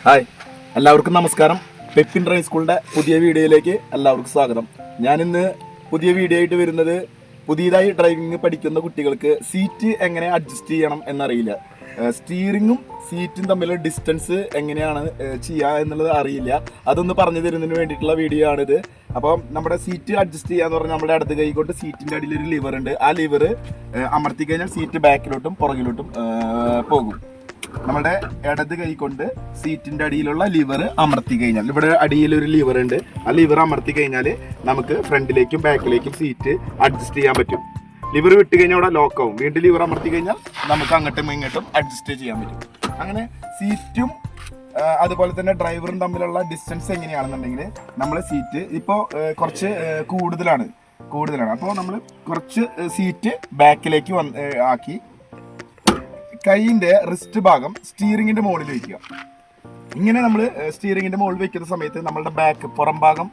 Hi, എല്ലാവർക്കും നമസ്കാരം. Pepin driving സ്കൂളിൻ്റെ പുതിയ വീഡിയോയിലേക്ക് എല്ലാവർക്കും സ്വാഗതം. ഞാനിന്ന് പുതിയ വീഡിയോ ആയിട്ട് വരുന്നത് പുതിയതായി ഡ്രൈവിംഗ് പഠിക്കുന്ന കുട്ടികൾക്ക് സീറ്റ് എങ്ങനെ അഡ്ജസ്റ്റ് ചെയ്യണം എന്നറിയില്ല. സ്റ്റീറിങ്ങും സീറ്റും തമ്മിലുള്ള ഡിസ്റ്റൻസ് എങ്ങനെയാണ് ചെയ്യുക എന്നുള്ളത് അറിയില്ല. അതൊന്ന് പറഞ്ഞു തരുന്നതിന് വേണ്ടിയിട്ടുള്ള വീഡിയോ ആണിത്. അപ്പോൾ നമ്മുടെ സീറ്റ് അഡ്ജസ്റ്റ് ചെയ്യാന്ന് പറഞ്ഞാൽ നമ്മുടെ അടുത്ത് കൈ കൊണ്ട് സീറ്റിൻ്റെ അടിയിൽ ഒരു ലിവർ ഉണ്ട്. ആ ലിവർ അമർത്തി കഴിഞ്ഞാൽ സീറ്റ് ബാക്കിലോട്ടും പുറകിലോട്ടും പോകും. നമ്മുടെ ഇടത് കൈ കൊണ്ട് സീറ്റിന്റെ അടിയിലുള്ള ലിവർ അമർത്തി കഴിഞ്ഞാൽ, ഇവിടെ അടിയിൽ ഒരു ലിവർ ഉണ്ട്, ആ ലിവർ അമർത്തി കഴിഞ്ഞാൽ നമുക്ക് ഫ്രണ്ടിലേക്കും ബാക്കിലേക്കും സീറ്റ് അഡ്ജസ്റ്റ് ചെയ്യാൻ പറ്റും. ലിവർ വിട്ട് കഴിഞ്ഞാൽ അവിടെ ലോക്ക് ആവും. വീണ്ടും ലിവർ അമർത്തി കഴിഞ്ഞാൽ നമുക്ക് അങ്ങോട്ടും ഇങ്ങോട്ടും അഡ്ജസ്റ്റ് ചെയ്യാൻ പറ്റും. അങ്ങനെ സീറ്റും അതുപോലെ തന്നെ ഡ്രൈവറും തമ്മിലുള്ള ഡിസ്റ്റൻസ് എങ്ങനെയാണെന്നുണ്ടെങ്കിൽ, നമ്മൾ സീറ്റ് ഇപ്പോൾ കുറച്ച് കൂടുതലാണ്. അപ്പോൾ നമ്മൾ കുറച്ച് സീറ്റ് ബാക്കിലേക്ക് ആക്കി കൈയിൻ്റെ റിസ്റ്റ് ഭാഗം സ്റ്റീറിങ്ങിൻ്റെ മുകളിൽ വയ്ക്കുക. ഇങ്ങനെ നമ്മൾ സ്റ്റീറിങ്ങിൻ്റെ മുകളിൽ വയ്ക്കുന്ന സമയത്ത് നമ്മളുടെ പുറം ഭാഗം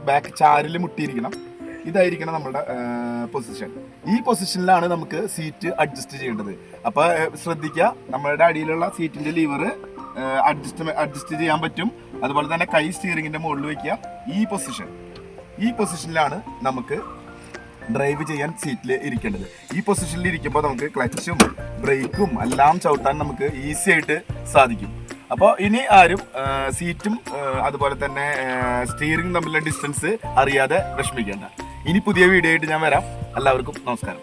ബാക്ക് ചാരിൽ മുട്ടിയിരിക്കണം. ഇതായിരിക്കണം നമ്മുടെ പൊസിഷൻ. ഈ പൊസിഷനിലാണ് നമുക്ക് സീറ്റ് അഡ്ജസ്റ്റ് ചെയ്യേണ്ടത്. അപ്പോൾ ശ്രദ്ധിക്കുക, നമ്മളുടെ അടിയിലുള്ള സീറ്റിൻ്റെ ലിവർ അഡ്ജസ്റ്റ് ചെയ്യാൻ പറ്റും. അതുപോലെ തന്നെ കൈ സ്റ്റീറിങ്ങിൻ്റെ മുകളിൽ വയ്ക്കുക. ഈ പൊസിഷനിലാണ് നമുക്ക് ഡ്രൈവ് ചെയ്യാൻ സീറ്റിൽ ഇരിക്കേണ്ടത്. ഈ പൊസിഷനിൽ ഇരിക്കുമ്പോൾ നമുക്ക് ക്ലച്ചും ബ്രേക്കും എല്ലാം ചവിട്ടാൻ നമുക്ക് ഈസി ആയിട്ട് സാധിക്കും. അപ്പോൾ ഇനി ആരും സീറ്റും അതുപോലെ തന്നെ സ്റ്റീറിംഗും തമ്മിലുള്ള ഡിസ്റ്റൻസ് അറിയാതെ വിഷമിക്കേണ്ട. ഇനി പുതിയ വീഡിയോ ആയിട്ട് ഞാൻ വരാം. എല്ലാവർക്കും നമസ്കാരം.